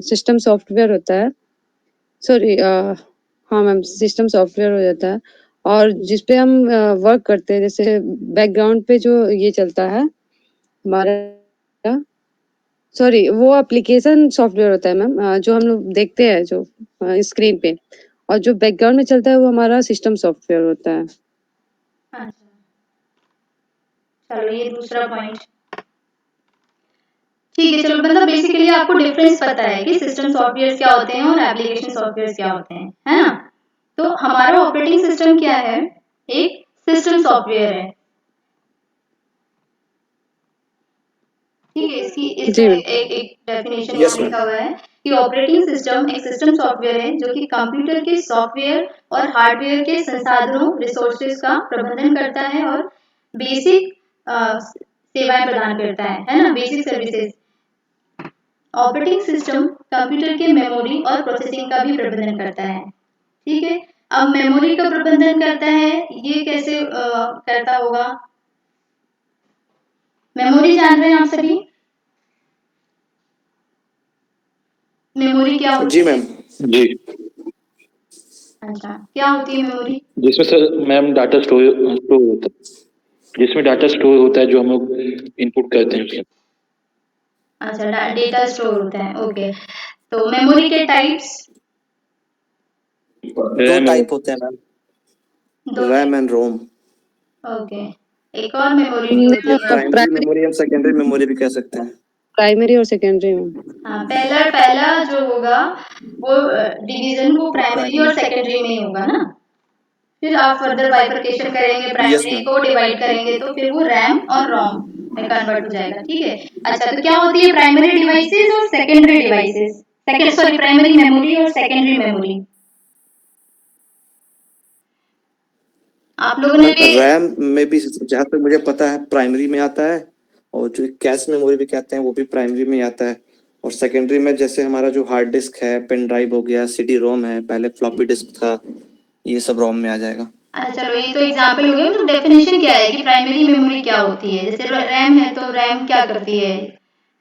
System software होता है। Sorry हाँ मैम, सिस्टम सॉफ्टवेयर हो जाता है और जिस पे हम वर्क करते हैं, जैसे बैकग्राउंड पे जो ये चलता है हमारा, सॉरी वो एप्लीकेशन सॉफ्टवेयर होता है मैम, जो हम लोग देखते हैं जो स्क्रीन पे, और जो बैकग्राउंड में चलता है वो हमारा सिस्टम सॉफ्टवेयर होता है। अच्छा, चलो ये दूसरा पॉइंट। ठीक है, चलो मतलब बेसिकली आपको डिफरेंस पता है कि सिस्टम सॉफ्टवेयर क्या होते हैं और एप्लीकेशन सॉफ्टवेयर क्या होते हैं, है ना? तो हमारा ऑपरेटिंग सिस्टम क्या है? एक सिस्टम सॉफ्टवेयर है। ठीक है, इसका जी मैम। एक डेफिनेशन यस यहाँ मैम। लिखा हुआ है कि ऑपरेटिंग सिस्टम एक सिस्टम सॉफ्टवेयर है जो कि कंप्यूटर के सॉफ्टवेयर और हार्डवेयर के संसाधनों रिसोर्सेज का प्रबंधन करता है और बेसिक सेवाएं प्रदान करता है ना, basic services. Operating system computer के मेमोरी और प्रोसेसिंग का भी प्रबंधन करता है। ठीक है, अब मेमोरी का प्रबंधन करता है, ये कैसे करता होगा? मेमोरी जान रहे हैं आप सभी? मेमोरी क्या होती जी है? मैम। जी, अच्छा, क्या होती है मेमोरी? जिसमें सर मैम डाटा स्टोर होता है, जिसमें डाटा स्टोर होता है जो हम लोग इनपुट करते हैं। अच्छा, डेटा स्टोर होता है, ओके। तो मेमोरी के टाइप्स? दो टाइप होते हैं मैम, दो रैम एंड रोम। ओके, एक और मेमोरी भी होती है। प्राइमरी मेमोरी हम सेकेंडरी मेमोरी भी कह सकते हैं। प्राइमरी और सेकेंडरी में। हाँ, पहला पहला जो होगा वो डिवीजन वो प्राइमरी और सेकेंडरी में ही होगा ना। फिर आप फर्दर बाइफरकेशन करेंगे, प्राइमरी को डिवाइड करेंगे तो फिर वो रैम और रोम में कन्वर्ट हो जाएगा। ठीक है, अच्छा तो क्या होती है प्राइमरी डिवाइसेस और secondary devices? Sorry, primary memory और सेकेंडरी मेमोरी। आप लोगों ने भी रैम में भी जहाँ तक मुझे पता है प्राइमरी में आता है, और जो कैश मेमोरी भी कहते हैं वो भी प्राइमरी में आता है। और सेकेंडरी में जैसे हमारा जो हार्ड डिस्क है, पेन ड्राइव हो गया, सीडी रोम है, पहले फ्लॉपी डिस्क था, ये सब रोम में आ जाएगा। अच्छा चलो ये तो एग्जाम्पल हो गया, तो डेफिनेशन क्या है कि प्राइमरी मेमोरी क्या होती है? जैसे रैम है तो रैम क्या करती है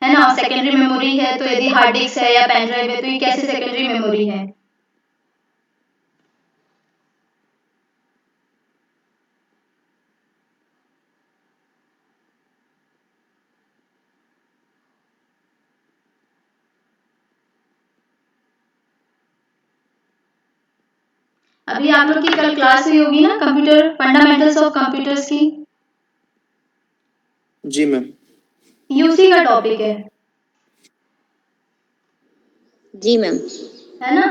ना? सेकेंडरी मेमोरी है तो यदि हार्ड डिस्क है या पेन ड्राइव है तो ये कैसे सेकेंडरी मेमोरी है? अभी आप लोग की कल क्लास हुई होगी ना, कंप्यूटर फंडामेंटल्स ऑफ कंप्यूटर्स की। जी मैम। ये उसी का टॉपिक है। जी मैम। है ना?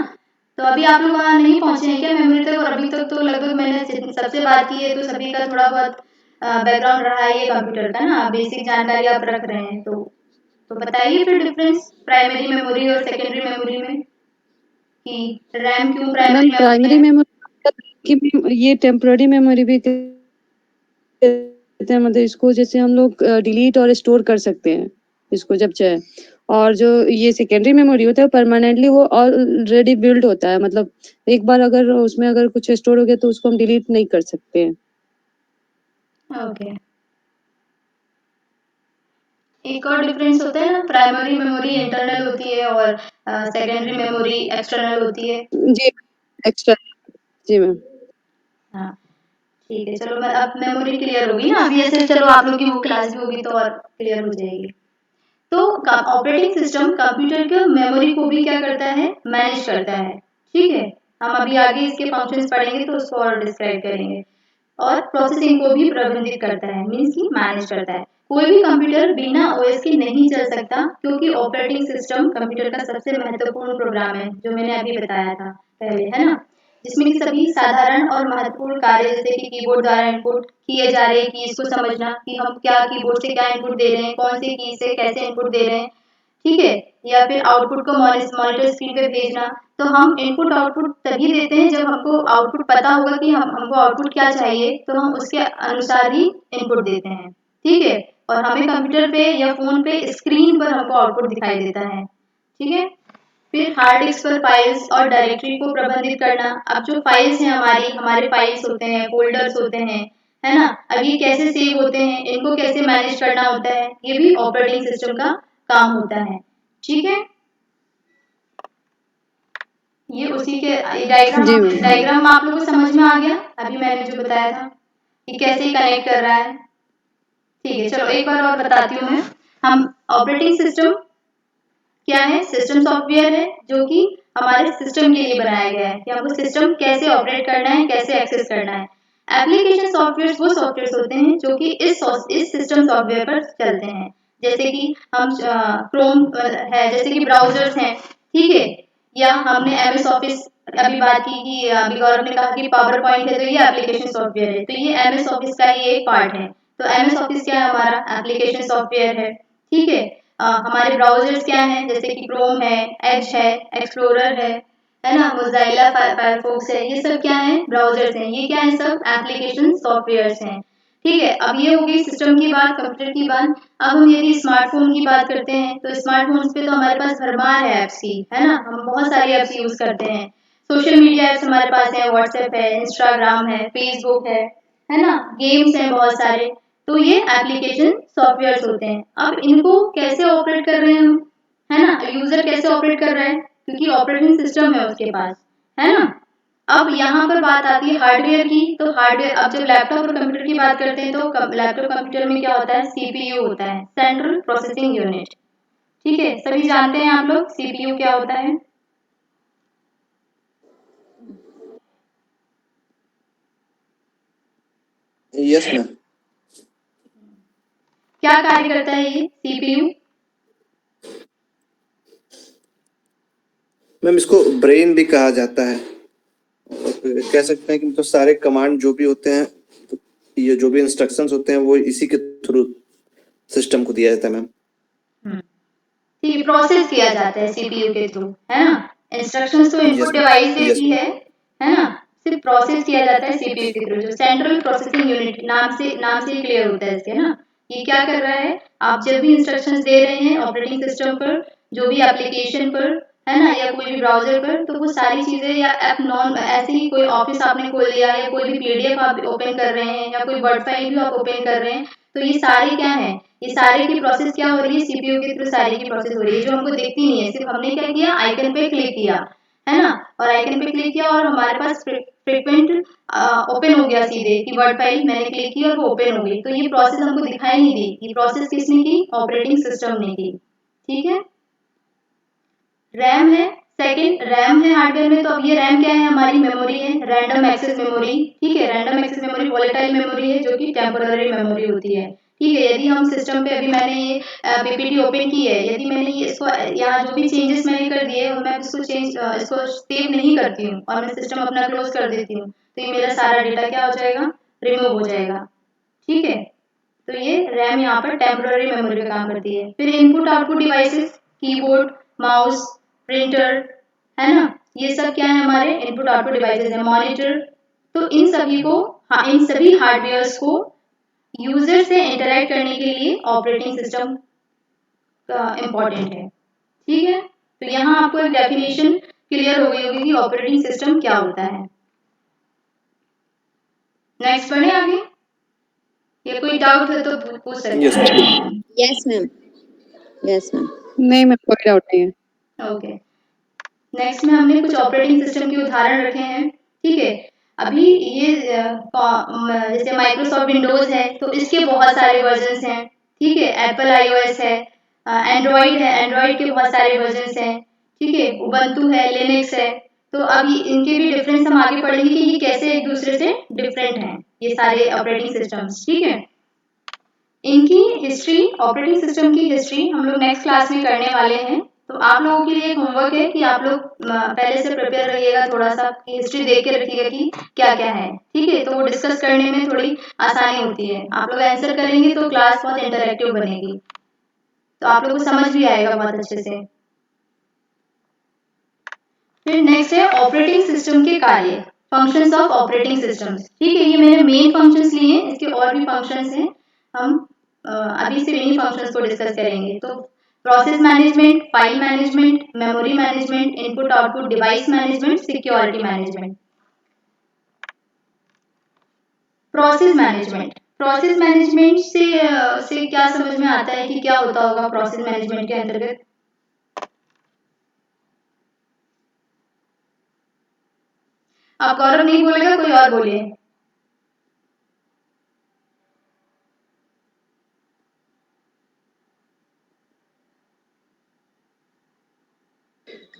तो अभी आप लोग वहाँ नहीं पहुंचे हैं क्या मेमोरी तक? और अभी तक तो लगभग मैंने सबसे बात की है तो सभी का थोड़ा बहुत बैकग्राउंड रहा है ये कंप्यूटर का ना, बेसिक जानकारी आप रख रहे हैं। तो बताइए फिर डिफरेंस प्राइमरी मेमोरी और सेकेंडरी मेमोरी में कि रैम क्यों प्राइमरी मैम मेमोरी प्राइमरी है? मेमोरी की ये टेम्पररी मेमोरी भी कहते हैं, मतलब इसको जैसे हम लोग डिलीट और स्टोर कर सकते हैं इसको जब चाहे। और जो ये सेकेंडरी मेमोरी होता है परमानेंटली वो ऑलरेडी बिल्ड होता है, मतलब एक बार अगर उसमें अगर कुछ स्टोर हो गया तो उसको हम डिलीट नहीं कर सकते हैं। ओके, एक और डिफरेंस होता है ना, प्राइमरी मेमोरी इंटरनल होती है और सेकेंडरी मेमोरी एक्सटर्नल होती है। जी एक्स्ट्रा। जी मैम। हाँ ठीक है, चलो मैं अब मेमोरी क्लियर होगी ना, अभी ऐसे चलो आप लोग की वो क्लास भी होगी तो और क्लियर हो जाएगी। तो ऑपरेटिंग सिस्टम कंप्यूटर के मेमोरी को भी क्या करता है? मैनेज करता है। ठीक है, हम अभी आगे इसके फंक्शंस पढ़ेंगे तो उसको और डिस्क्राइब करेंगे। और प्रोसेसिंग को भी प्रबंधित करता है, मीन्स की मैनेज करता है। कोई भी कंप्यूटर बिना ओएस के नहीं चल सकता क्योंकि ऑपरेटिंग सिस्टम कंप्यूटर का सबसे महत्वपूर्ण प्रोग्राम है, जो मैंने अभी बताया था पहले, है ना? जिसमें कि सभी साधारण और महत्वपूर्ण कार्य जैसे कि कीबोर्ड द्वारा इनपुट किए जा रहे कीज को समझना कि हम क्या कीबोर्ड से क्या इनपुट दे रहे हैं, कौन से की से कैसे इनपुट दे रहे हैं, ठीक है, या फिर आउटपुट को मॉनिटर स्क्रीन पे भेजना। तो हम इनपुट आउटपुट तभी देते हैं जब हमको आउटपुट पता होगा कि हमको आउटपुट क्या चाहिए, तो हम उसके अनुसार ही इनपुट देते हैं। ठीक है, और हमें कंप्यूटर पे या फोन पे स्क्रीन पर हमको आउटपुट दिखाई देता है। ठीक है, फिर हार्ड डिस्क पर फाइल्स और डायरेक्टरी को प्रबंधित करना। अब जो फाइल्स हैं हमारी, हमारे फाइल्स होते हैं, फोल्डर्स होते हैं, है ना? अब ये कैसे सेव होते हैं, इनको कैसे मैनेज करना होता है, ये भी ऑपरेटिंग सिस्टम का काम होता है। ठीक है, ये उसी के जी डायग्राम मैम। डायग्राम आप लोगों को समझ में आ गया अभी मैंने जो बताया था कि कैसे कनेक्ट कर रहा है। ठीक है, चलो एक बार और बताती हूँ मैं। हम ऑपरेटिंग सिस्टम क्या है? सिस्टम सॉफ्टवेयर है जो कि हमारे सिस्टम के लिए बनाया गया है कि हमको सिस्टम कैसे ऑपरेट करना है, कैसे एक्सेस करना है। एप्लीकेशन सॉफ्टवेयर वो सॉफ्टवेयर होते हैं जो कि इस सिस्टम सॉफ्टवेयर पर चलते हैं। जैसे कि हम क्रोम है, जैसे कि ब्राउजर्स हैं, ठीक है, या हमने एमएस ऑफिस अभी बात की कि अभी गौरव ने कहा कि पावर पॉइंट है, तो ये एप्लीकेशन सॉफ्टवेयर है, तो ये एमएस ऑफिस का ही एक पार्ट है। तो एमएस ऑफिस क्या है? हमारा एप्लीकेशन सॉफ्टवेयर है, ठीक है। हमारे ब्राउजर्स क्या हैं? जैसे कि क्रोम है, एज है, एक्सप्लोरर है ना, मोज़ाइला फायरफॉक्स है, ये सब क्या है? ब्राउजर्स हैं। ये क्या है? सब एप्लीकेशन सॉफ्टवेयर्स हैं, ठीक है। अब ये हो गई सिस्टम की बात, कंप्यूटर की बात। अब हम यदि स्मार्टफोन की बात करते हैं तो स्मार्टफोन्स पे तो हमारे पास भरमार है ऐप्स की, है ना, हम बहुत सारी ऐप्स यूज करते हैं। सोशल मीडिया ऐप्स हमारे पास है, व्हाट्सएप है, इंस्टाग्राम है, फेसबुक है ना, गेम्स हैं बहुत सारे। तो ये एप्लीकेशन सॉफ्टवेयर्स होते हैं। अब इनको कैसे ऑपरेट कर रहे हैं हम, है ना, यूजर कैसे ऑपरेट कर रहा है, क्योंकि ऑपरेटिंग सिस्टम है उसके पास, है ना। अब यहाँ पर बात आती है हार्डवेयर की। तो हार्डवेयर, अब जब लैपटॉप और कंप्यूटर की बात करते हैं तो लैपटॉप कंप्यूटर में क्या होता है? सीपीयू होता है, सेंट्रल प्रोसेसिंग यूनिट, ठीक है। सभी जानते हैं आप लोग सीपीयू क्या होता है? Yes ma'am. क्या कार्य करता है ये सीपीयू? मैम इसको ब्रेन भी कहा जाता है, और कह सकते हैं कि मतलब सारे कमांड जो भी होते हैं, तो ये जो भी इंस्ट्रक्शंस होते हैं वो इसी के थ्रू सिस्टम को दिया जाता है मैम। ठीक है, प्रोसेस किया जाता है सीपीयू के थ्रू, है ना। इंस्ट्रक्शंस तो इनपुट डिवाइस देती है ना, सिर्फ प्रोसेस किया जाता है सीपीयू के थ्रू। जो सेंट्रल प्रोसेसिंग यूनिट नाम से क्लियर होता है इसके ना। ये क्या कर रहा है? आप जब भी इंस्ट्रक्शंस दे रहे हैं ऑपरेटिंग सिस्टम पर, जो भी एप्लीकेशन पर, है ना, या कोई भी ब्राउजर पर, तो वो सारी चीजें या ऐप नॉन ऐसे ही कोई ऑफिस आपने खोल लिया या कोई भी पीडीएफ आप ओपन कर रहे हैं या कोई वर्ड फाइल भी आप ओपन कर रहे हैं, तो ये सारे क्या है? ये सारे की प्रोसेस क्या हो रही है? सीपीयू के थ्रू सारी की प्रोसेस हो रही है, जो हमको दिखती नहीं है। सिर्फ हमने क्या किया? आइकन पे क्लिक किया, है ना, और आइकन पे क्लिक किया और हमारे पास फ्रीक्वेंट ओपन हो गया सीधे कि वर्ड फाइल मैंने क्लिक की और वो ओपन हो गई। तो ये प्रोसेस हमको दिखाई नहीं दी। ये प्रोसेस किसने की? ऑपरेटिंग सिस्टम ने की, ठीक है। रैम है, सेकंड रैम है हार्डवेयर में। तो अब ये रैम क्या है? हमारी मेमोरी है, रैंडम एक्सेस मेमोरी, ठीक है। Random access memory volatile memory है, जो कि टेम्पोररी मेमोरी होती है, ठीक है। यदि हम सिस्टम पे, अभी मैंने ये पीपीटी ओपन की है, यदि मैंने ये इसको यहाँ जो भी चेंजेस मैंने कर दिए और मैं इसको सेव नहीं करती हूँ और मैं सिस्टम अपना क्लोज कर देती हूँ, तो ये मेरा सारा डेटा क्या हो जाएगा? रिमूव हो जाएगा, ठीक है। तो ये रैम यहाँ पर टेम्पोररी मेमोरी का काम करती है। फिर input output devices, keyboard, mouse, printer, है ना, ये सब क्या है? हमारे इनपुट आउटपुट डिवाइसेस है। मॉनिटर, तो इन सभी को, हाँ, इन सभी हार्डवेयर्स को यूजर से इंटरेक्ट करने के लिए ऑपरेटिंग सिस्टम इम्पोर्टेंट है, ठीक है। तो यहाँ आपको एक डेफिनेशन क्लियर हो गई होगी कि ऑपरेटिंग सिस्टम क्या होता है। नेक्स्ट बढ़े आगे, ये कोई डाउट है तो पूछ सकते हैं। Yes ma'am, yes ma'am. नहीं मैम, कोई डाउट नहीं है। ओके, नेक्स्ट में हमने कुछ ऑपरेटिंग सिस्टम के उदाहरण रखे हैं, ठीक है। अभी ये जैसे माइक्रोसॉफ्ट विंडोज है तो इसके बहुत सारे वर्जन्स हैं, ठीक है। एप्पल आईओएस है, एंड्रॉइड है, एंड्रॉइड के बहुत सारे वर्जन्स हैं, ठीक है। उबंटू है, लिनक्स है। तो अब इनके भी डिफरेंस हम आगे पढ़ेंगे कि ये कैसे एक दूसरे से डिफरेंट हैं, ये सारे ऑपरेटिंग सिस्टम्स, ठीक है। इनकी हिस्ट्री, ऑपरेटिंग सिस्टम की हिस्ट्री हम लोग नेक्स्ट क्लास में करने वाले हैं। तो आप लोगों के लिए एक होमवर्क है कि आप लोग पहले से प्रिपेयर रहिएगा, थोड़ा सा हिस्ट्री देख के रखिएगा कि क्या क्या है, ठीक है। तो वो डिस्कस करने में थोड़ी आसानी होती है। आप लोग आंसर करेंगे तो क्लास बहुत इंटरेक्टिव बनेगी, तो आप लोगों को समझ भी आएगा बहुत अच्छे से। फिर नेक्स्ट है ऑपरेटिंग सिस्टम के कार्य, फंक्शंस ऑफ ऑपरेटिंग सिस्टम्स, ठीक है। ये मैंने मेन फंक्शंस लिए हैं, इसके और भी फंक्शंस हैं। हम अभी सिर्फ इन्हीं फंक्शंस को डिस्कस करेंगे। तो process management, file management, memory management, input output device management, security management. Process management, process management से क्या समझ में आता है कि क्या होता होगा प्रोसेस मैनेजमेंट के अंतर्गत? आप गौरव नहीं बोलेगा, कोई और बोलिए।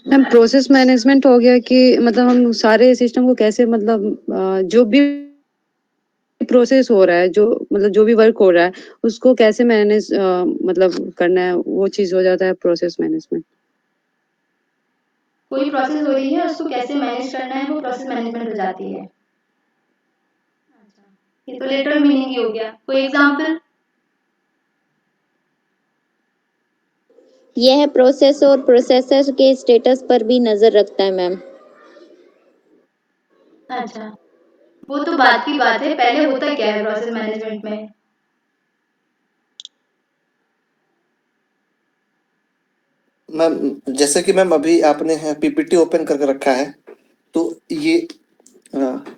मैम प्रोसेस मैनेजमेंट हो गया कि मतलब हम सारे सिस्टम को कैसे मतलब जो भी प्रोसेस हो रहा है, जो मतलब जो भी वर्क हो रहा है, उसको कैसे मैनेज मतलब करना है, वो चीज़ हो जाता है प्रोसेस मैनेजमेंट। कोई प्रोसेस हो रही है, उसको कैसे मैनेज करना है, वो प्रोसेस मैनेजमेंट हो जाती है। ये तो लेटर मीनिंग ही हो गया। कोई एग्जांपल? यह प्रोसेस और प्रोसेसर के स्टेटस पर भी नजर रखता है मैम। अच्छा, वो तो बात की बात है, पहले होता क्या है प्रोसेस मैनेजमेंट में? मैम जैसे कि मैम अभी आपने पीपीटी ओपन करके रखा है, तो ये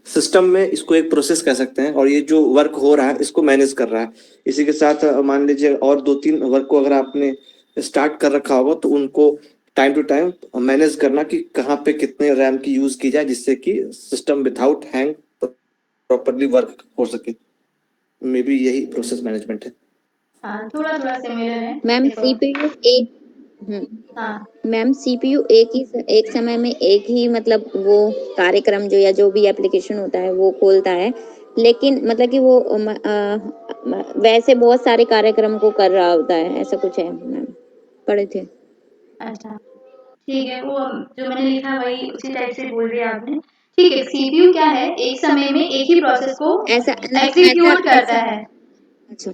सिस्टम में इसको एक प्रोसेस कह सकते हैं, और ये जो वर्क हो रहा है इसको मैनेज कर रहा है। इसी के साथ मान लीजिए और 2-3 वर्क को अगर आपने स्टार्ट कर रखा होगा, तो उनको टाइम टू टाइम मैनेज करना कि कहाँ पे कितने रैम की यूज की जाए, जिससे कि system without hang properly work हो सके। मे बी यही प्रोसेस मैनेजमेंट है। हाँ, थोड़ा थोड़ा सिमिलर है। मैम देखो, सीपीयू एक हाँ मैम सीपीयू एक समय में एक ही मतलब वो कार्यक्रम जो या जो भी एप्लीकेशन होता है वो खोलता है, लेकिन मतलब कि वो वैसे बहुत सारे कार्यक्रम को कर रहा होता है, ऐसा कुछ है मैम, पढ़े थे। अच्छा, ठीक है, वो जो मैंने लिखा वही उसी टाइप से बोल दिया आपने। ठीक है, सीपीयू क्या है, एक समय में एक ही प्रोसेस को ऐसा नहीं, एग्जीक्यूट करता है। अच्छा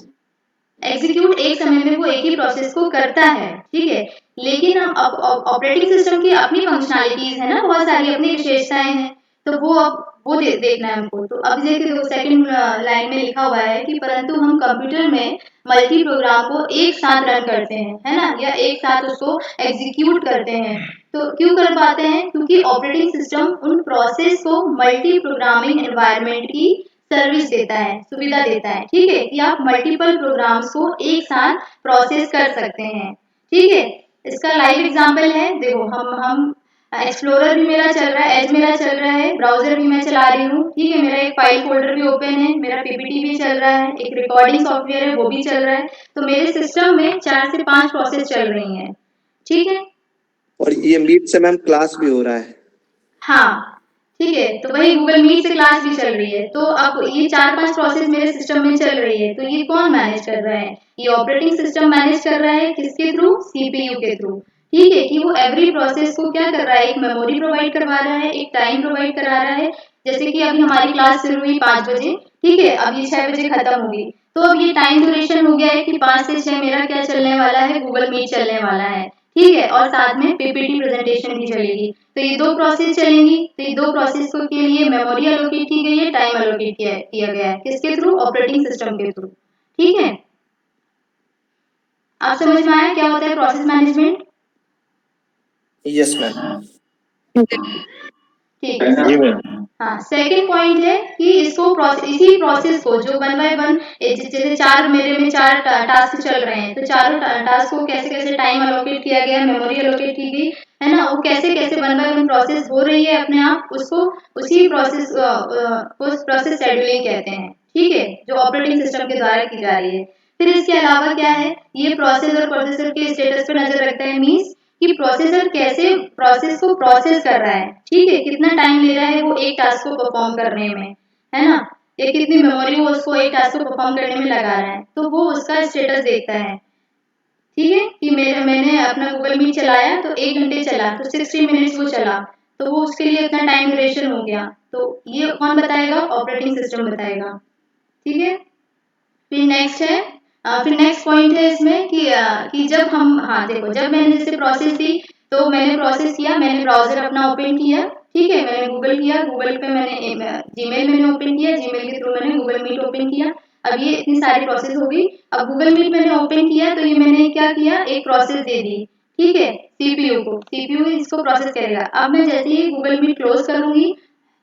एग्जीक्यूट एक समय में वो एक ही प्रोसेस को करता है, ठीक है। लेकिन अब ऑपरेटिंग सिस्टम की अपनी फंक्शनैलिटीज है ना, बहुत सारी अपनी विशेषताएं हैं, तो वो अब वो देखना है हमको। तो अब देखिए, दो सेकंड लाइन में लिखा हुआ है कि परंतु हम कंप्यूटर में मल्टी प्रोग्राम को एक साथ रन करते हैं, है ना, या एक साथ उसको एग्जीक्यूट करते हैं। तो क्यों कर पाते हैं? क्योंकि ऑपरेटिंग सिस्टम उन प्रोसेस को मल्टी प्रोग्रामिंग एनवायरनमेंट की सर्विस देता है, सुविधा देता है, ठीक है, कि आप मल्टीपल प्रोग्राम्स को एक साथ प्रोसेस कर सकते हैं, ठीक है। इसका लाइव एग्जांपल है, देखो हम एक्सप्लोरर भी मेरा चल रहा है, एज मेरा चल रहा है, ब्राउजर भी मैं चला रही हूँ, ठीक है, मेरा एक फाइल फोल्डर भी ओपन है, मेरा पीपीटी भी चल रहा है, एक रिकॉर्डिंग सॉफ्टवेयर है वो भी चल रहा है। तो मेरे सिस्टम में 4 से 5 प्रोसेस चल रही हैं, ठीक है। और ये मीट से मैम क्लास भी हो रहा है। हाँ, ठीक है, तो वही गूगल मीट से क्लास भी चल रही है। तो अब ये 4-5 प्रोसेस मेरे सिस्टम में चल रही है, तो ये कौन मैनेज कर रहा है? ये ऑपरेटिंग सिस्टम मैनेज कर रहा है, किसके थ्रू? सीपीयू के थ्रू, ठीक है, कि वो एवरी प्रोसेस को क्या कर रहा है, एक मेमोरी प्रोवाइड करवा रहा है, एक टाइम प्रोवाइड करा रहा है। जैसे कि अभी हमारी क्लास शुरू हुई 5 बजे, ठीक है, अब ये 6 बजे खत्म होगी, तो अब ये टाइम ड्यूरेशन हो गया है कि 5 से 6 मेरा क्या चलने वाला है, गूगल मीट चलने वाला है, ठीक है, और साथ में पीपीटी प्रेजेंटेशन भी चलेगी। तो ये 2 प्रोसेस चलेंगी, तो ये 2 प्रोसेस को के लिए मेमोरी एलोकेट की गई है, टाइम एलोकेट किया गया है, किसके थ्रू? ऑपरेटिंग सिस्टम के थ्रू, ठीक है। आप समझ में आया क्या होता है प्रोसेस मैनेजमेंट? Yes ma'am. ठीक है। जी मैम। हाँ, सेकंड पॉइंट है कि इसको इसी प्रोसेस को जो 1 बाय 1 जैसे 4 मेरे में 4 टास्क चल रहे हैं, तो चारों टास्क को कैसे कैसे टाइम एलोकेट किया गया, मेमोरी एलोकेट की गई, है ना, वो कैसे कैसे 1 बाय 1 प्रोसेस हो रही है अपने आप, उसको उसी प्रोसेस को प्रोसेस शेड्यूलिंग कहते हैं, ठीक है, जो ऑपरेटिंग सिस्टम के द्वारा की जा रही है। फिर इसके अलावा क्या है, ये प्रोसेस और प्रोसेसर के स्टेटस पर नजर रखता है, मीन्स कि प्रोसेसर कैसे प्रोसेस को प्रोसेस कर रहा है, ठीक है, कितना टाइम ले रहा है वो एक टास्क को परफॉर्म करने में, है ना, या कितनी मेमोरी वो उसको एक टास्क को परफॉर्म करने में लगा रहा है, तो वो उसका स्टेटस देखता है, ठीक है, कि मैंने अपना गूगल मीट चलाया तो 1 घंटे चला, तो 60 मिनट्स वो चला, तो वो उसके लिए इतना टाइम ड्यूरेशन हो गया। तो ये कौन बताएगा? ऑपरेटिंग सिस्टम बताएगा, ठीक है। फिर नेक्स्ट है फिर नेक्स्ट पॉइंट है इसमें कि जब हम, हाँ देखो, जब मैंने जैसे प्रोसेस दी, तो मैंने प्रोसेस किया, मैंने ब्राउजर अपना ओपन किया, ठीक है, मैंने गूगल किया, गूगल पे मैंने जीमेल मैंने ओपन किया, जीमेल के थ्रू मैंने गूगल मीट ओपन किया। अब ये इतनी सारी प्रोसेस हो गई। अब गूगल मीट मैंने ओपन किया, तो ये मैंने क्या किया, एक प्रोसेस दे दी, ठीक है, सीपीयू को, सीपीयू इसको प्रोसेस करेगा। अब मैं जैसे ही गूगल मीट क्लोज करूंगी,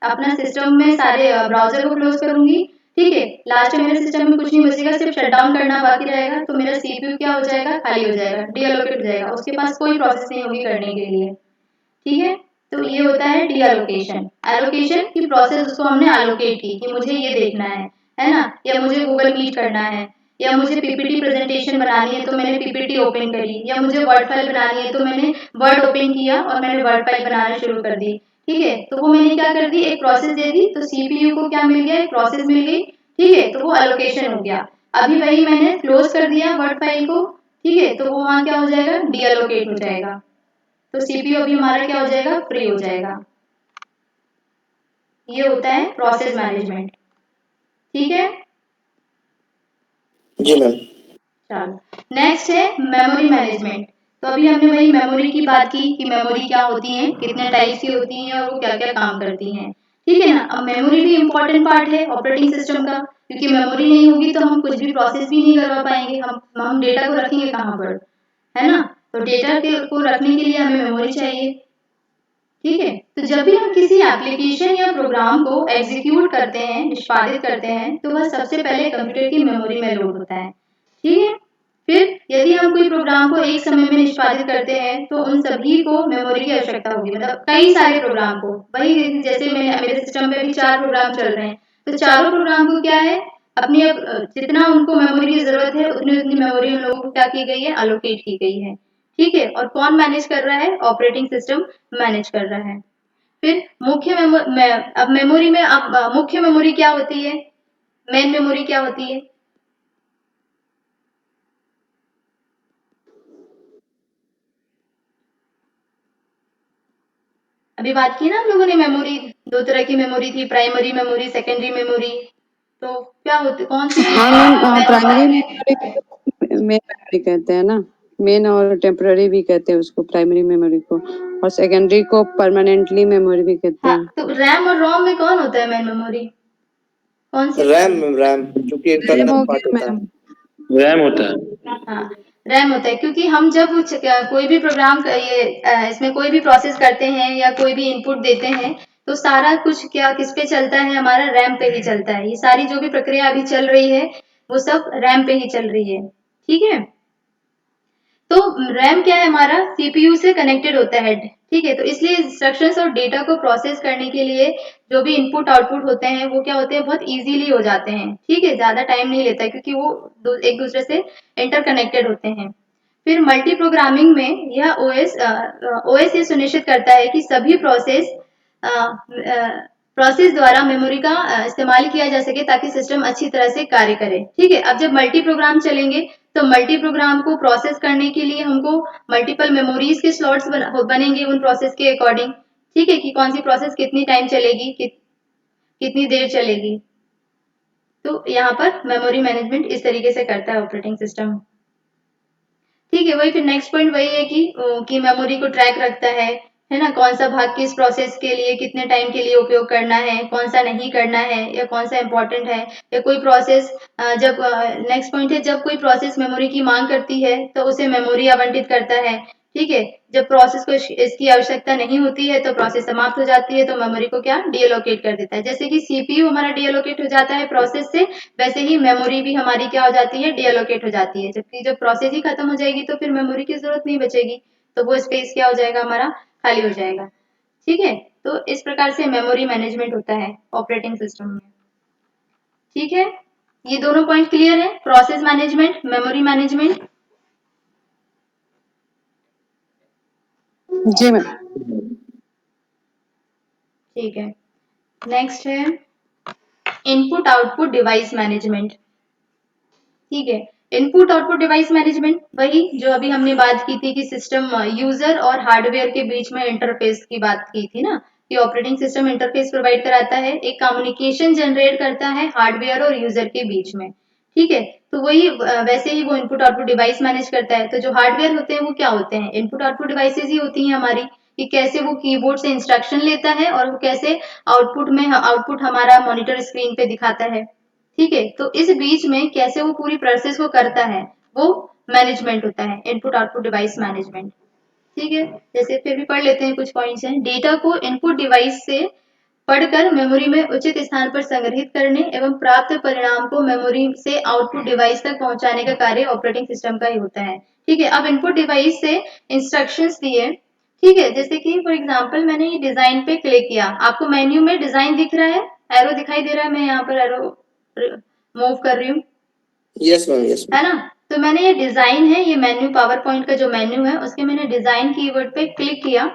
अपना सिस्टम में सारे ब्राउजर को क्लोज करूंगी, ठीक है, लास्ट में मेरे सिस्टम में कुछ नहीं बचेगा, सिर्फ शट डाउन करना बाकी रहेगा, तो मेरा सीपीयू क्या हो जाएगा, खाली हो जाएगा, डीएलोकेट हो जाएगा, उसके पास कोई प्रोसेस नहीं होगी करने के लिए, ठीक है। तो ये होता है डी एलोकेशन। एलोकेशन की प्रोसेस उसको हमने एलोकेट की कि मुझे ये देखना है ना, या मुझे गूगल मीट करना है, या मुझे पीपीटी प्रेजेंटेशन बनानी है तो मैंने पीपीटी ओपन करी, या मुझे वर्ड फाइल बनानी है तो मैंने वर्ड ओपन किया और मैंने वर्ड फाइल बनाना शुरू कर दी। ठीक है, तो वो मैंने क्या कर दी, एक प्रोसेस दे दी, तो सीपीयू को क्या मिल गया, एक प्रोसेस मिल गई। ठीक है, तो वो एलोकेशन हो गया। अभी वही मैंने क्लोज कर दिया वर्ड फाइल को। ठीक है, तो वो वहां क्या हो जाएगा, डी एलोकेट हो जाएगा। तो सीपीयू अभी हमारा क्या हो जाएगा, फ्री हो जाएगा। ये होता है प्रोसेस मैनेजमेंट। ठीक है, जी मैम। चलो नेक्स्ट है मेमोरी मैनेजमेंट। तो अभी हमने वही मेमोरी की बात की कि मेमोरी क्या होती है, कितने टाइप्स की होती हैं और वो क्या क्या काम करती हैं। ठीक है ना, अब मेमोरी भी इम्पोर्टेंट पार्ट है ऑपरेटिंग सिस्टम का, क्योंकि मेमोरी नहीं होगी तो हम कुछ भी प्रोसेस भी नहीं करवा पाएंगे। हम डेटा को रखेंगे कहाँ पर, है ना। तो डेटा को रखने के लिए हमें मेमोरी चाहिए। ठीक है, तो जब भी हम किसी एप्लीकेशन या प्रोग्राम को एग्जीक्यूट करते हैं, निष्पादित करते हैं, तो वह सबसे पहले कंप्यूटर की मेमोरी में लोड होता है। ठीक है, फिर यदि हम कोई प्रोग्राम को एक समय में निष्पादित करते हैं तो उन सभी को मेमोरी की आवश्यकता होगी, मतलब कई सारे प्रोग्राम को। वही जैसे मेरे सिस्टम पे भी 4 प्रोग्राम चल रहे हैं, तो चारों प्रोग्राम को क्या है, अपनी जितना उनको मेमोरी की जरूरत है उतनी उतनी मेमोरी उन लोगों को क्या की गई है, अलोकेट की गई है। ठीक है, और कौन मैनेज कर रहा है, ऑपरेटिंग सिस्टम मैनेज कर रहा है। फिर अब मेमोरी में अब मुख्य मेमोरी क्या होती है, मेन मेमोरी क्या होती है। अभी बात की ना हम लोगों ने, मेमोरी 2 तरह की मेमोरी थी, प्राइमरी मेमोरी, सेकेंडरी मेमोरी। तो क्या होती, कौन सी हाँ मैम, प्राइमरी मेमोरी को मेन मेमोरी कहते हैं ना, मेन और टेम्पररी भी कहते हैं उसको, प्राइमरी मेमोरी को, और सेकेंडरी को परमानेंटली मेमोरी भी कहते हाँ, हैं। तो रैम और रोम में कौन होता है मेन मेमोरी, कौन सी। रैम क्योंकि रैम इंटरनल हो पार्ट गया होता है। मैम। रैम होता है। हाँ, रैम होता है, क्योंकि हम जब कोई भी प्रोग्राम इसमें कोई भी प्रोसेस करते हैं या कोई भी इनपुट देते हैं, तो सारा कुछ क्या किस पे चलता है, हमारा रैम पे ही चलता है। ये सारी जो भी प्रक्रिया अभी चल रही है वो सब रैम पे ही चल रही है। ठीक है, तो रैम क्या है, हमारा सीपीयू से कनेक्टेड होता है। ठीक है, तो इसलिए इंस्ट्रक्शंस और डेटा को प्रोसेस करने के लिए जो भी इनपुट आउटपुट होते हैं वो क्या होते हैं, बहुत इजीली हो जाते हैं। ठीक है, ज्यादा टाइम नहीं लेता है, क्योंकि वो एक दूसरे से इंटरकनेक्टेड होते हैं। फिर मल्टी प्रोग्रामिंग में यह ओएस ये सुनिश्चित करता है कि सभी प्रोसेस द्वारा मेमोरी का इस्तेमाल किया जा सके, ताकि सिस्टम अच्छी तरह से कार्य करे। ठीक है, अब जब मल्टी प्रोग्राम चलेंगे तो मल्टी प्रोग्राम को प्रोसेस करने के लिए हमको मल्टीपल मेमोरीज के स्लॉट्स बनेंगे उन प्रोसेस के अकॉर्डिंग। ठीक है, कि कौन सी प्रोसेस कितनी टाइम चलेगी, कितनी देर चलेगी। तो यहाँ पर मेमोरी मैनेजमेंट इस तरीके से करता है ऑपरेटिंग सिस्टम। ठीक है, वही फिर नेक्स्ट पॉइंट वही है कि मेमोरी को ट्रैक रखता है ना, कौन सा भाग किस प्रोसेस के लिए कितने टाइम के लिए उपयोग करना है, कौन सा नहीं करना है, या कौन सा इंपॉर्टेंट है, या कोई प्रोसेस जब नेक्स्ट पॉइंट है, जब कोई प्रोसेस मेमोरी की मांग करती है तो उसे मेमोरी आवंटित करता है। ठीक है, जब प्रोसेस को इसकी आवश्यकता नहीं होती है तो प्रोसेस समाप्त हो जाती है, तो मेमोरी को क्या डीएलोकेट कर देता है। जैसे कि सीपीयू हमारा डीएलोकेट हो जाता है प्रोसेस से, वैसे ही मेमोरी भी हमारी क्या हो जाती है, डीएलोकेट हो जाती है। जबकि जब प्रोसेस ही खत्म हो जाएगी तो फिर मेमोरी की जरूरत नहीं बचेगी, तो वो स्पेस क्या हो जाएगा, हमारा खाली हो जाएगा। ठीक है, तो इस प्रकार से मेमोरी मैनेजमेंट होता है ऑपरेटिंग सिस्टम में। ठीक है, ये दोनों पॉइंट क्लियर है, प्रोसेस मैनेजमेंट, मेमोरी मैनेजमेंट। जी मैम। ठीक है, नेक्स्ट है इनपुट आउटपुट डिवाइस मैनेजमेंट। ठीक है, इनपुट आउटपुट डिवाइस मैनेजमेंट वही जो अभी हमने बात की थी कि सिस्टम यूजर और हार्डवेयर के बीच में इंटरफेस की बात की थी ना, कि ऑपरेटिंग सिस्टम इंटरफेस प्रोवाइड कराता है, एक कम्युनिकेशन जनरेट करता है हार्डवेयर और यूजर के बीच में। ठीक है, तो वही वैसे ही वो इनपुट आउटपुट डिवाइस मैनेज करता है। तो जो हार्डवेयर होते हैं वो क्या होते हैं, इनपुट आउटपुट डिवाइसेज ही होती हैं हमारी, कि कैसे वो कीबोर्ड से इंस्ट्रक्शन लेता है और वो कैसे आउटपुट हमारा मॉनिटर स्क्रीन पे दिखाता है। ठीक है, तो इस बीच में कैसे वो पूरी प्रोसेस को करता है, वो मैनेजमेंट होता है, इनपुट आउटपुट डिवाइस मैनेजमेंट। ठीक है, जैसे फिर भी पढ़ लेते हैं, कुछ पॉइंट्स हैं। डेटा को इनपुट डिवाइस से पढ़कर मेमोरी में उचित स्थान पर संग्रहित करने एवं प्राप्त परिणाम को मेमोरी से आउटपुट डिवाइस तक पहुंचाने का कार्य ऑपरेटिंग सिस्टम का ही होता है। ठीक है, अब इनपुट डिवाइस से इंस्ट्रक्शंस दिए, ठीक है, जैसे कि फॉर एग्जांपल मैंने ये डिजाइन पे क्लिक किया, आपको मेन्यू में डिजाइन दिख रहा है, एरो दिखाई दे रहा है, मैं यहाँ पर एरो मूव कर रही हूँ। यस मैम, यस है मैम। ना, तो मैंने ये डिजाइन है, ये मेन्यू पावर पॉइंट का जो मेन्यू है उसके मैंने डिजाइन कीवर्ड पे क्लिक किया।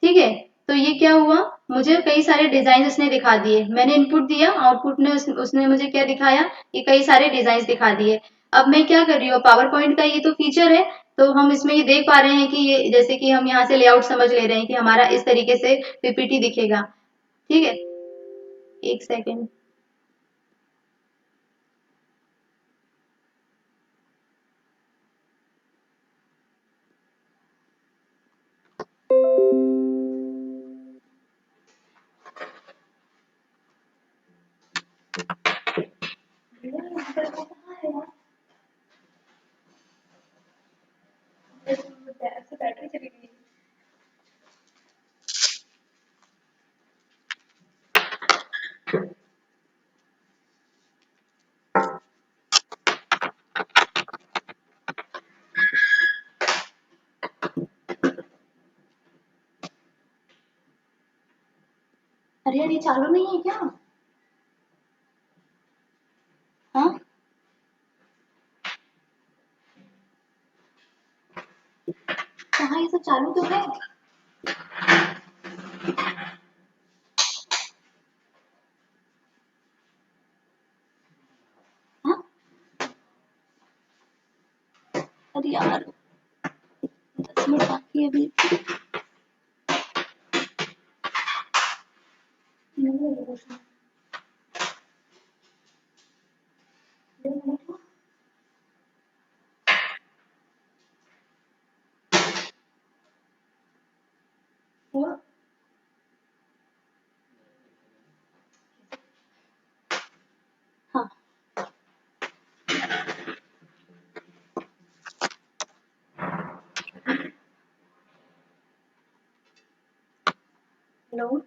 ठीक है, तो ये क्या हुआ, मुझे कई सारे डिजाइन उसने दिखा दिए, मैंने इनपुट दिया, आउटपुट ने उसने मुझे क्या दिखाया, ये कई सारे डिजाइन दिखा दिए। अब मैं क्या कर रही हूँ, पावर पॉइंट का ये तो फीचर है, तो हम इसमें ये देख पा रहे हैं कि ये जैसे कि हम यहाँ से लेआउट समझ ले रहे हैं कि हमारा इस तरीके से पीपीटी दिखेगा। ठीक है, एक सेकेंड। बैटरी चली गई। अरे यार, ये चालू नहीं है क्या? हाँ, कहाँ, ये सब चालू तो है। हाँ, अरे यार, 10 मिनट बाकी है अभी। हुआ? हाँ, हेलो।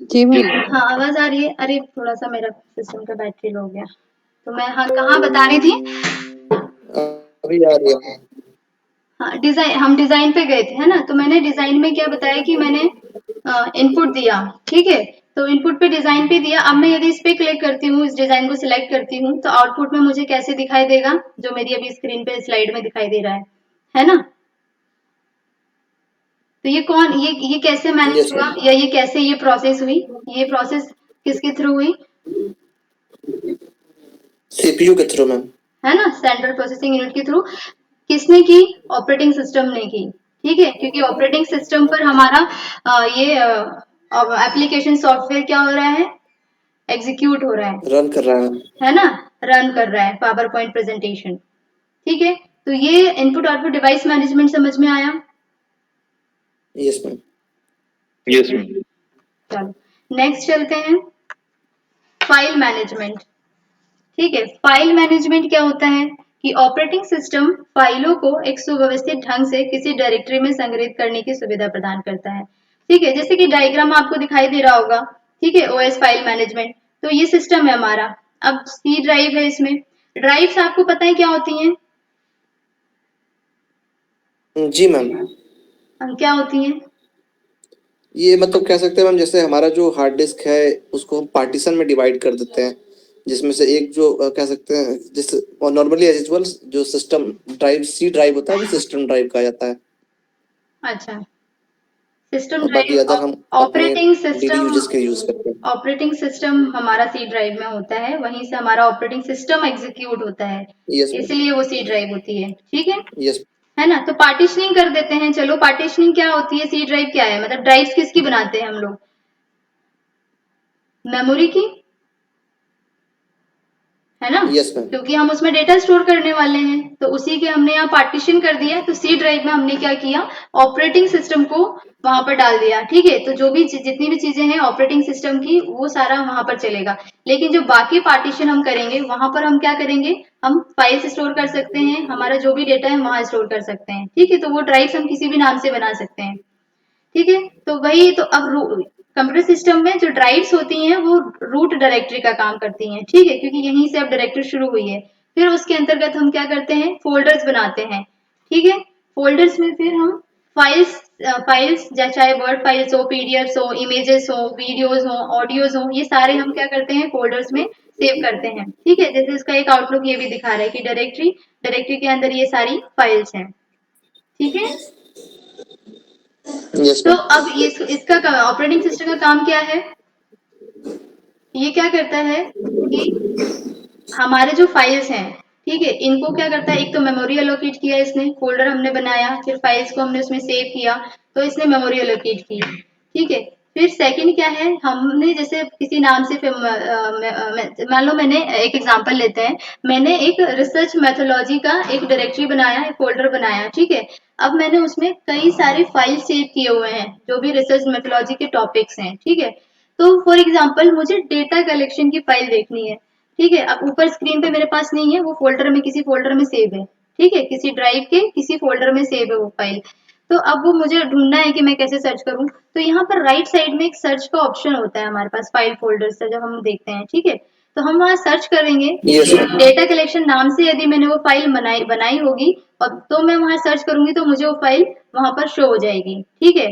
जी मैम। हाँ, आवाज आ रही है। अरे थोड़ा सा मेरा सिस्टम का बैटरी लो हो गया, तो मैं हाँ कहाँ बता रही थी। अभी आ रही है। हाँ, डिजाइन, हम डिजाइन पे गए थे, है ना, तो मैंने डिजाइन में क्या बताया कि मैंने इनपुट दिया। ठीक है, तो इनपुट पे डिजाइन पे दिया। अब मैं यदि इस पे क्लिक करती हूँ, इस डिजाइन को सिलेक्ट करती हूँ, तो आउटपुट में मुझे कैसे दिखाई देगा, जो मेरी अभी स्क्रीन पे स्लाइड में दिखाई दे रहा है ना। तो ये कौन, ये कैसे मैनेज यस हुआ, मैम। या ये कैसे ये प्रोसेस हुई, ये प्रोसेस किसके थ्रू हुई, सीपीयू के थ्रू मैम। है ना, सेंट्रल प्रोसेसिंग यूनिट के थ्रू। किसने की, ऑपरेटिंग सिस्टम ने की। ठीक है, क्योंकि ऑपरेटिंग सिस्टम पर हमारा ये एप्लीकेशन सॉफ्टवेयर क्या हो रहा है, एग्जीक्यूट हो रहा रन कर रहा है ना, रन कर रहा है पावर पॉइंट प्रेजेंटेशन। ठीक है, तो ये इनपुट आउटपुट डिवाइस मैनेजमेंट समझ में आया। है। Yes ma'am. Yes ma'am. चलो नेक्स्ट चलते हैं, फाइल मैनेजमेंट। ठीक है, फाइल मैनेजमेंट क्या होता है कि ऑपरेटिंग सिस्टम फाइलों को एक सुव्यवस्थित ढंग से किसी डायरेक्टरी में संग्रहित करने की सुविधा प्रदान करता है। ठीक है, जैसे कि डायग्राम आपको दिखाई दे रहा होगा। ठीक है, ओएस फाइल मैनेजमेंट, तो ये सिस्टम है हमारा। अब सी ड्राइव है, इसमें ड्राइव्स आपको पता है क्या होती हैं, जी मैम। क्या होती हैं। ये मतलब कह सकते हैं मैम, जैसे हमारा जो हार्ड डिस्क है उसको हम पार्टीशन में डिवाइड कर देते हैं, जिसमें से एक जो कह सकते हैं जिस, और नॉर्मली एज यूजुअल जो सिस्टम ड्राइव सी ड्राइव होता है वो सिस्टम ड्राइव कहा जाता है, अच्छा, सिस्टम और बाकी ड्राइव, अदर हम अपने ऑपरेटिंग डेली सिस्टम, यूजेस के यूज करते हैं। ऑपरेटिंग सिस्टम हमारा सी ड्राइव में होता है, वहीं से हमारा ऑपरेटिंग सिस्टम एग्जीक्यूट होता है, यस मैम। इसलिए वो सी ड्राइव होती है। ठीक यस। है ना, तो पार्टीशनिंग कर देते हैं। चलो, पार्टीशनिंग क्या होती है, सी ड्राइव क्या है, मतलब ड्राइव्स किसकी बनाते हैं हम लोग, मेमोरी की, है ना, यस मैम। क्योंकि हम उसमें डेटा स्टोर करने वाले हैं, तो उसी के हमने यहाँ पार्टीशन कर दिया। तो सी ड्राइव में हमने क्या किया, ऑपरेटिंग सिस्टम को वहां पर डाल दिया। ठीक है, तो जो भी जितनी भी चीजें हैं ऑपरेटिंग सिस्टम की, वो सारा वहां पर चलेगा। लेकिन जो बाकी पार्टीशन हम करेंगे, वहां पर हम क्या करेंगे, हम फाइल्स स्टोर कर सकते हैं, हमारा जो भी डेटा है वहां स्टोर कर सकते हैं। ठीक है, तो वो ड्राइव्स हम किसी भी नाम से बना सकते हैं। ठीक है, तो वही तो अब कंप्यूटर सिस्टम में जो ड्राइव्स होती हैं वो रूट डायरेक्टरी का काम करती हैं। ठीक है, क्योंकि यहीं से अब डायरेक्टरी शुरू हुई है। फिर उसके अंतर्गत हम क्या करते हैं, फोल्डर्स बनाते हैं। ठीक है, फोल्डर्स में फिर हम फाइल्स चाहे वर्ड फाइल्स हो, पीडीएफ्स हो, इमेजेस हो, वीडियोस हो, ऑडियोज हो, ये सारे हम क्या करते हैं फोल्डर्स में सेव करते हैं। ठीक है, जैसे इसका एक आउटलुक ये भी दिखा रहा है कि डायरेक्टरी के अंदर ये सारी फाइल्स हैं। ठीक है, यस तो मैम। अब इसका ऑपरेटिंग सिस्टम का काम क्या है? ये क्या करता है कि हमारे जो फाइल्स हैं, ठीक है, इनको क्या करता है, एक तो मेमोरी एलोकेट किया इसने, फोल्डर हमने बनाया, फिर फाइल्स को हमने उसमें सेव किया, तो इसने मेमोरी एलोकेट की। ठीक है, फिर सेकंड क्या है, हमने जैसे किसी नाम से मान लो मैंने एक एग्जांपल लेते हैं, मैंने एक रिसर्च मेथोलॉजी का एक डायरेक्टरी बनाया, एक फोल्डर बनाया। ठीक है, अब मैंने उसमें कई सारे फाइल सेव किए हुए हैं जो भी रिसर्च मेथोलॉजी के टॉपिक्स हैं। ठीक है, तो फॉर एग्जाम्पल मुझे डेटा कलेक्शन की फाइल देखनी है। ठीक है, अब ऊपर स्क्रीन पे मेरे पास नहीं है, वो फोल्डर में किसी फोल्डर में सेव है। ठीक है, किसी ड्राइव के किसी फोल्डर में सेव है वो फाइल। तो अब वो मुझे ढूंढना है कि मैं कैसे सर्च करूं, तो यहाँ पर राइट साइड में एक सर्च का ऑप्शन होता है हमारे पास फाइल फोल्डर से जब हम देखते हैं। ठीक है, तो हम वहाँ सर्च करेंगे, Yes, sir. डेटा कलेक्शन नाम से यदि मैंने वो फाइल बनाई होगी और तो मैं वहां सर्च करूंगी तो मुझे वो फाइल वहां पर शो हो जाएगी। ठीक है,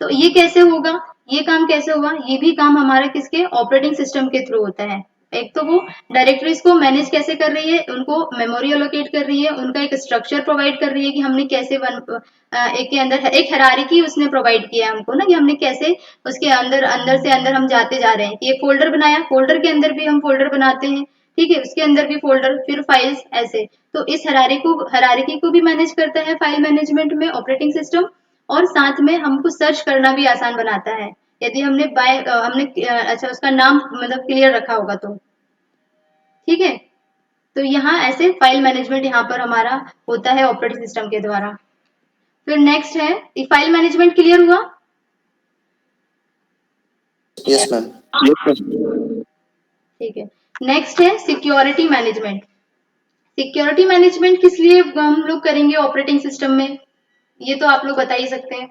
तो ये कैसे होगा, ये काम कैसे होगा, ये भी काम हमारा किसके ऑपरेटिंग सिस्टम के थ्रू होता है। एक तो वो डायरेक्टरीज को मैनेज कैसे कर रही है, उनको मेमोरी एलोकेट कर रही है, उनका एक स्ट्रक्चर प्रोवाइड कर रही है कि हमने कैसे एक के अंदर एक हायरार्की उसने प्रोवाइड किया है हमको ना, कि हमने कैसे उसके अंदर अंदर से अंदर हम जाते जा रहे हैं कि एक फोल्डर बनाया, फोल्डर के अंदर भी हम फोल्डर बनाते हैं। ठीक है, उसके अंदर भी फोल्डर, फिर फाइल्स, ऐसे। तो इस हरारिकी को भी मैनेज करता है फाइल मैनेजमेंट में ऑपरेटिंग सिस्टम, और साथ में हमको सर्च करना भी आसान बनाता है यदि अच्छा उसका नाम मतलब क्लियर रखा होगा तो। ठीक है, तो यहाँ ऐसे फाइल मैनेजमेंट यहाँ पर हमारा होता है ऑपरेटिंग सिस्टम के द्वारा। फिर नेक्स्ट है, फाइल मैनेजमेंट क्लियर हुआ? Yes ma'am. ठीक है, नेक्स्ट है सिक्योरिटी मैनेजमेंट। सिक्योरिटी मैनेजमेंट किस लिए हम लोग करेंगे ऑपरेटिंग सिस्टम में, ये तो आप लोग बता ही सकते हैं।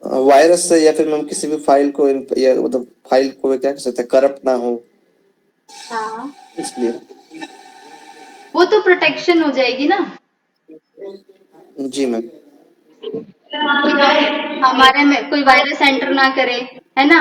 वायरस से या फिर हम किसी भी फाइल को या मतलब फाइल को क्या कर सकते हैं, करप्ट ना हो, हाँ, इसलिए। वो तो प्रोटेक्शन हो जाएगी ना। जी मैम। हमारे में कोई वायरस एंटर ना करे, है ना,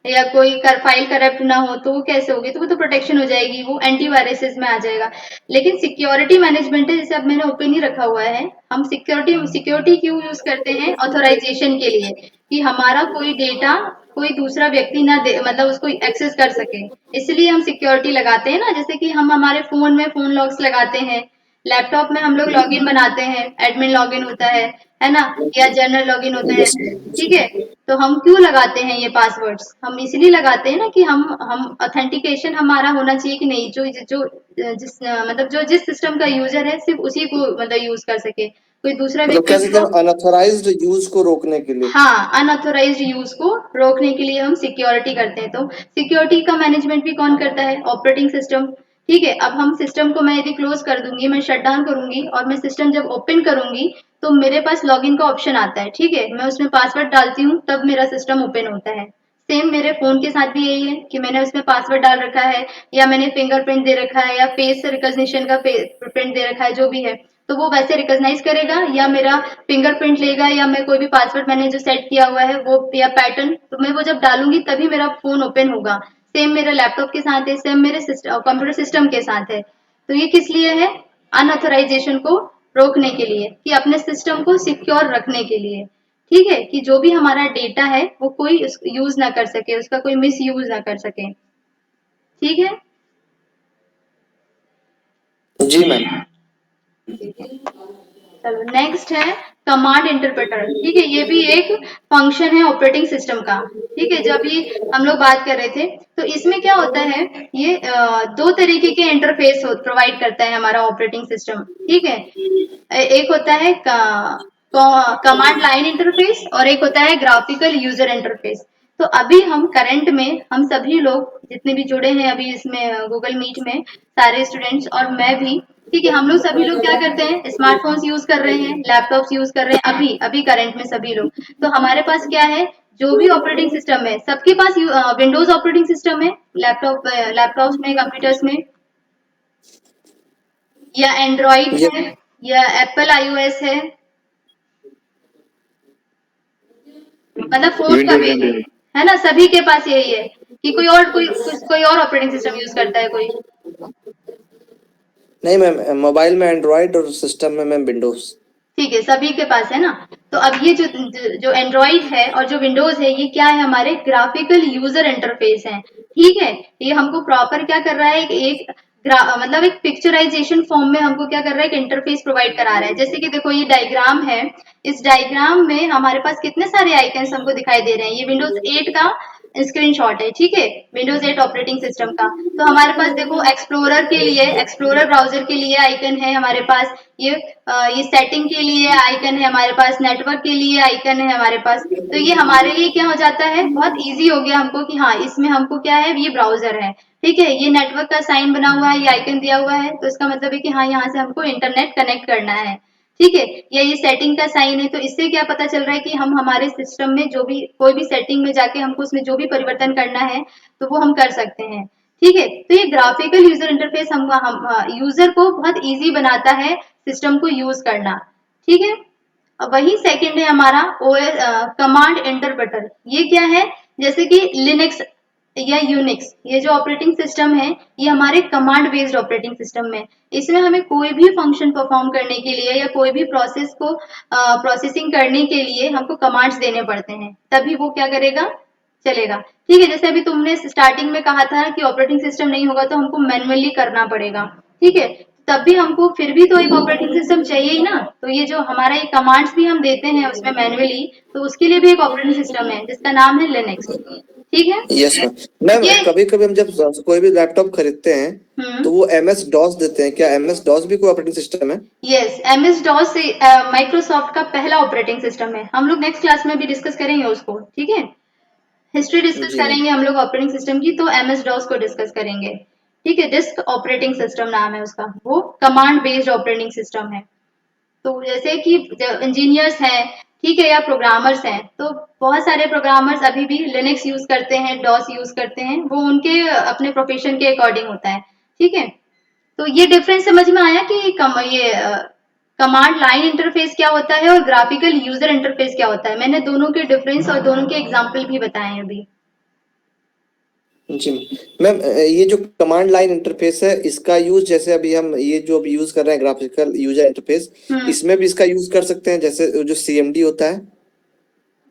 या कोई फाइल करप्ट ना हो, तो वो कैसे होगी, तो वो तो प्रोटेक्शन हो जाएगी, वो एंटीवायरसेस में आ जाएगा। लेकिन सिक्योरिटी मैनेजमेंट है, जैसे अब मैंने ओपन ही रखा हुआ है, हम सिक्योरिटी क्यों यूज करते हैं, ऑथोराइजेशन के लिए, कि हमारा कोई डेटा कोई दूसरा व्यक्ति ना दे, मतलब उसको एक्सेस कर सके, इसलिए हम सिक्योरिटी लगाते हैं ना। जैसे कि हम हमारे फोन में फोन लॉक्स लगाते हैं, लैपटॉप में हम लोग लॉगिन बनाते हैं, एडमिन लॉगिन होता है ना, या जनरल लॉगिन होता है। यस। ठीक है, तो हम क्यों लगाते हैं ये पासवर्ड्स, हम इसलिए लगाते हैं ना कि हम ऑथेंटिकेशन हमारा होना चाहिए कि नहीं, जो जिस सिस्टम का यूजर है सिर्फ उसी को मतलब यूज कर सके, कोई दूसरा मतलब व्यक्ति कैसे अनऑथराइज्ड यूज को रोकने के लिए। हाँ, अनऑथोराइज्ड यूज को रोकने के लिए हम सिक्योरिटी करते हैं। तो सिक्योरिटी का मैनेजमेंट भी कौन करता है, ऑपरेटिंग सिस्टम। ठीक है, अब हम सिस्टम को मैं यदि क्लोज कर दूंगी, मैं शट डाउन करूंगी और मैं सिस्टम जब ओपन करूंगी तो मेरे पास लॉगिन का ऑप्शन आता है। ठीक है, मैं उसमें पासवर्ड डालती हूँ तब मेरा सिस्टम ओपन होता है। सेम मेरे फोन के साथ भी यही है कि मैंने उसमें पासवर्ड डाल रखा है, या मैंने फिंगरप्रिंट दे रखा है, या फेस रिकॉग्निशन का प्रिंट दे रखा है, जो भी है, तो वो वैसे रिकॉग्नाइज करेगा, या मेरा फिंगरप्रिंट लेगा, या मैं कोई भी पासवर्ड मैंने जो सेट किया हुआ है वो या पैटर्न, तो मैं वो जब डालूंगी तभी मेरा फोन ओपन होगा। सेम मेरे लैपटॉप के साथ है, सेम मेरे कंप्यूटर सिस्टम के साथ है। तो ये किस लिए है, अनऑथराइजेशन को रोकने के लिए, कि अपने सिस्टम को सिक्योर रखने के लिए। ठीक है, कि जो भी हमारा डेटा है वो कोई यूज ना कर सके, उसका कोई मिस यूज ना कर सके। ठीक है, जी मैम। ठीक है, चलो नेक्स्ट है कमांड इंटरप्रेटर। ठीक है, ये भी एक फंक्शन है ऑपरेटिंग सिस्टम का। ठीक है, जब भी हम लोग बात कर रहे थे, तो इसमें क्या होता है, ये दो तरीके के इंटरफेस प्रोवाइड करता है हमारा ऑपरेटिंग सिस्टम। ठीक है, एक होता है कमांड लाइन इंटरफेस और एक होता है ग्राफिकल यूजर इंटरफेस। तो अभी हम करंट में हम सभी लोग जितने भी जुड़े हैं अभी इसमें गूगल मीट में, सारे स्टूडेंट्स और मैं भी, ठीक है, हम लोग सभी लोग क्या करते हैं, स्मार्टफोन्स यूज कर रहे हैं, लैपटॉप्स यूज कर रहे हैं, अभी अभी करंट में सभी लोग। तो हमारे पास क्या है, जो भी ऑपरेटिंग सिस्टम है सबके पास विंडोज ऑपरेटिंग सिस्टम है, लैपटॉप्स में, कंप्यूटर्स में, या एंड्रॉइड ये है, या एप्पल iOS मतलब फोन का विंडोज भी है ना, सभी के पास यही है कि कोई और ऑपरेटिंग सिस्टम यूज करता है कोई। नहीं मैम, मोबाइल में एंड्रॉइड और सिस्टम में मैम विंडोज। ठीक है, सभी के पास है ना। तो अब ये जो एंड्रॉइड है और जो विंडोज है, ये क्या है, हमारे ग्राफिकल यूजर इंटरफेस है। ठीक है, ये हमको प्रॉपर क्या कर रहा है, एक मतलब एक पिक्चराइजेशन फॉर्म में हमको क्या कर रहा है, एक इंटरफेस प्रोवाइड करा रहा है। जैसे कि देखो ये डायग्राम है, इस डायग्राम में हमारे पास कितने सारे आइकन्स हमको दिखाई दे रहे हैं। ये विंडोज 8 का स्क्रीनशॉट है, ठीक है, विंडोज 8 ऑपरेटिंग सिस्टम का। तो हमारे पास देखो एक्सप्लोरर के लिए, एक्सप्लोरर ब्राउजर के लिए आइकन है हमारे पास, ये सेटिंग के लिए आइकन है हमारे पास, नेटवर्क के लिए आइकन है हमारे पास। तो ये हमारे लिए क्या हो जाता है, बहुत इजी हो गया हमको कि हाँ इसमें हमको क्या है, ये ब्राउजर है। ठीक है, ये नेटवर्क का साइन बना हुआ है, ये आइकन दिया हुआ है, तो इसका मतलब है कि हाँ यहाँ से हमको इंटरनेट कनेक्ट करना है। ठीक है, या ये सेटिंग का साइन है। तो इससे क्या पता चल रहा है कि हम हमारे सिस्टम में जो भी कोई भी सेटिंग में जाके हमको उसमें जो भी परिवर्तन करना है तो वो हम कर सकते हैं। ठीक है, तो ये ग्राफिकल यूजर इंटरफेस हम यूजर को बहुत इजी बनाता है सिस्टम को यूज करना। ठीक है, अब वही सेकंड है हमारा ओएस कमांड इंटरप्रेटर। ये क्या है, जैसे कि लिनक्स या यूनिक्स, ये जो ऑपरेटिंग सिस्टम है, ये हमारे कमांड बेस्ड ऑपरेटिंग सिस्टम में, इसमें हमें कोई भी फंक्शन परफॉर्म करने के लिए या कोई भी प्रोसेस को प्रोसेसिंग करने के लिए हमको कमांड्स देने पड़ते हैं, तभी वो क्या करेगा, चलेगा। ठीक है, जैसे अभी तुमने स्टार्टिंग में कहा था कि ऑपरेटिंग सिस्टम नहीं होगा तो हमको मैन्युअली करना पड़ेगा। ठीक है, तब भी हमको फिर भी तो एक ऑपरेटिंग सिस्टम चाहिए ही ना। तो ये जो हमारा ये कमांड्स भी हम देते हैं उसमें मैन्युअली, तो उसके लिए भी एक ऑपरेटिंग सिस्टम है जिसका नाम है लिनक्स। ठीक है, यस मैम। ये कभी कभी हम जब कोई भी लैपटॉप खरीदते हैं तो वो MS DOS देते हैं, क्या MS DOS भी कोई ऑपरेटिंग सिस्टम है? यस, MS DOS माइक्रोसॉफ्ट का पहला ऑपरेटिंग सिस्टम है। हम लोग नेक्स्ट क्लास में भी डिस्कस करेंगे उसको। ठीक है, हिस्ट्री डिस्कस जी मैम। करेंगे हम लोग ऑपरेटिंग सिस्टम की, तो MS DOS को डिस्कस करेंगे। ठीक है, डिस्क ऑपरेटिंग सिस्टम नाम है उसका, वो कमांड बेस्ड ऑपरेटिंग सिस्टम है। तो जैसे कि इंजीनियर्स हैं, ठीक है, या प्रोग्रामर्स हैं, तो बहुत सारे प्रोग्रामर्स अभी भी लिनक्स यूज करते हैं, डॉस यूज करते हैं, वो उनके अपने प्रोफेशन के अकॉर्डिंग होता है। ठीक है, तो ये डिफरेंस समझ में आया कि ये कमांड लाइन इंटरफेस क्या होता है और ग्राफिकल यूजर इंटरफेस क्या होता है। मैंने दोनों के डिफरेंस और दोनों के एग्जाम्पल भी बताए हैं अभी। जी मैम, ये जो कमांड लाइन इंटरफेस है इसका यूज, जैसे अभी हम ये जो अभी यूज कर रहे हैं ग्राफिकल यूजर इंटरफेस, इसमें भी इसका यूज कर सकते हैं, जैसे जो CMD होता है।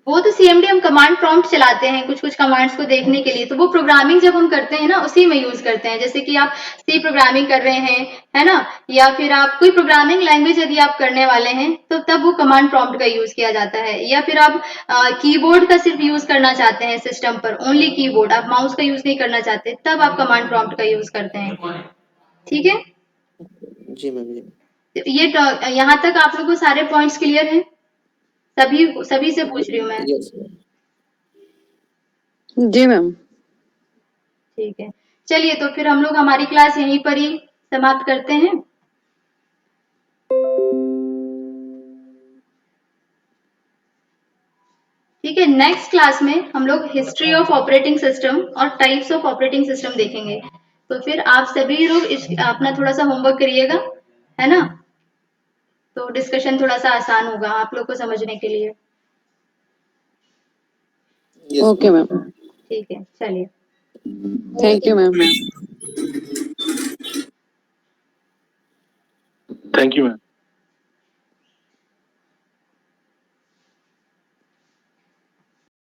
वो तो CMD हम कमांड प्रॉम्प्ट चलाते हैं कुछ कुछ कमांड्स को देखने के लिए, तो वो प्रोग्रामिंग जब हम करते हैं ना उसी में यूज करते हैं। जैसे कि आप सी प्रोग्रामिंग कर रहे हैं, है ना, या फिर आप कोई प्रोग्रामिंग लैंग्वेज यदि आप करने वाले हैं तो तब वो कमांड प्रॉम्प्ट का यूज किया जाता है। या फिर आप कीबोर्ड का सिर्फ यूज करना चाहते हैं सिस्टम पर, ओनली कीबोर्ड, आप माउस का यूज नहीं करना चाहते, तब आप कमांड प्रॉम्प्ट का यूज करते हैं। ठीक है, जी मैम। जी ये यहाँ तक आप लोगों को सारे पॉइंट्स क्लियर हैं? सभी से पूछ रही हूँ मैं। यस। जी मैम। ठीक है, चलिए तो फिर हम लोग हमारी क्लास यहीं पर ही समाप्त करते हैं। ठीक है, नेक्स्ट क्लास में हम लोग हिस्ट्री ऑफ ऑपरेटिंग सिस्टम और टाइप्स ऑफ ऑपरेटिंग सिस्टम देखेंगे। तो फिर आप सभी लोग अपना थोड़ा सा होमवर्क करिएगा, है ना, तो डिस्कशन थोड़ा सा आसान होगा आप लोग को समझने के लिए। Okay ma'am. ठीक है, चलिए, thank you ma'am. Thank you ma'am.